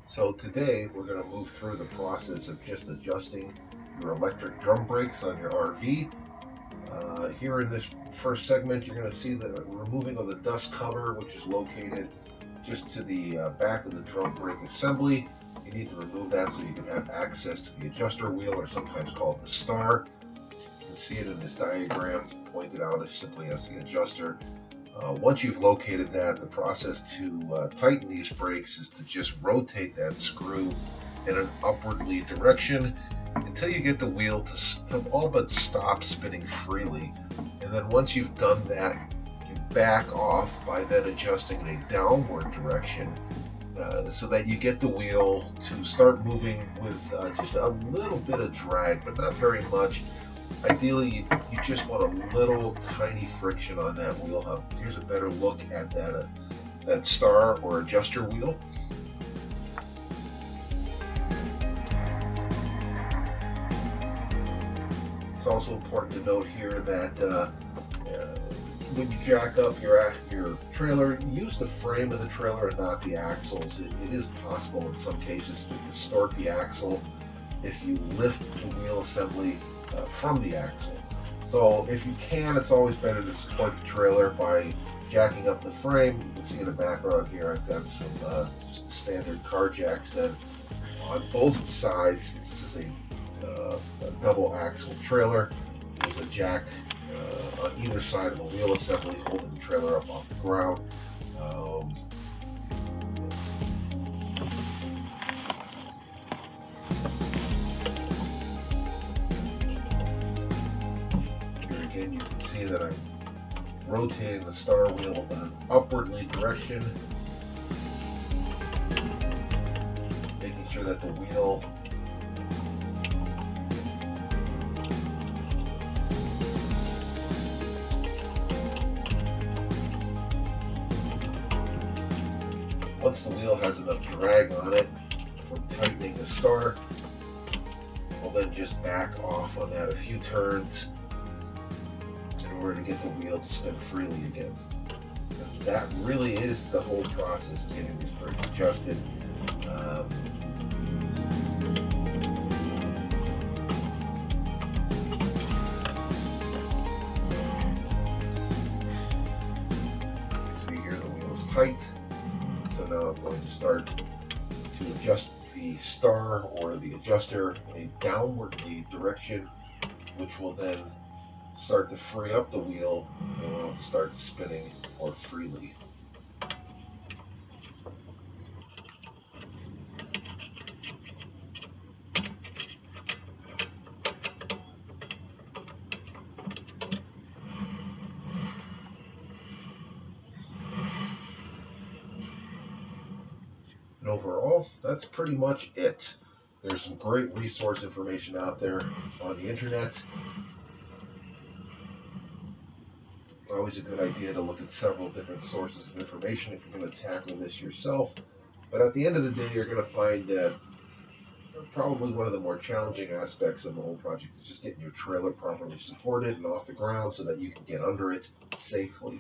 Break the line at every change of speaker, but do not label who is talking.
So today we're going to move through the process of just adjusting your electric drum brakes on your RV. Here in this first segment, you're going to see the removing of the dust cover, which is located just to the back of the drum brake assembly. You need to remove that so you can have access to the adjuster wheel, or sometimes called the star. You can see it in this diagram, pointed out as simply as the adjuster. Once you've located that, the process to tighten these brakes is to just rotate that screw in an upwardly direction until you get the wheel to all but stop spinning freely. And then once you've done that, you back off by then adjusting in a downward direction so that you get the wheel to start moving with just a little bit of drag, but not very much. Ideally, you just want a little tiny friction on that wheel hub. Here's a better look at that star or adjuster wheel. It's also important to note here that when you jack up your trailer, use the frame of the trailer and not the axles. It is possible in some cases to distort the axle if you lift the wheel assembly from the axle. So if you can, it's always better to support the trailer by jacking up the frame. You can see in the background here I've got some standard car jacks then on both sides. This is a double axle trailer. There's a jack on either side of the wheel assembly holding the trailer up off the ground. Here again you can see that I'm rotating the star wheel in an upwardly direction, making sure that the wheel once the wheel has enough drag on it from tightening the star, we'll then just back off on that a few turns in order to get the wheel to spin freely again. And that really is the whole process of getting these brakes adjusted. See here the wheel is tight. So now I'm going to start to adjust the star or the adjuster in a downwardly direction, which will then start to free up the wheel and allow it to start spinning more freely. And overall, that's pretty much it. There's some great resource information out there on the internet. Always a good idea to look at several different sources of information if you're going to tackle this yourself. But at the end of the day, you're going to find that probably one of the more challenging aspects of the whole project is just getting your trailer properly supported and off the ground so that you can get under it safely.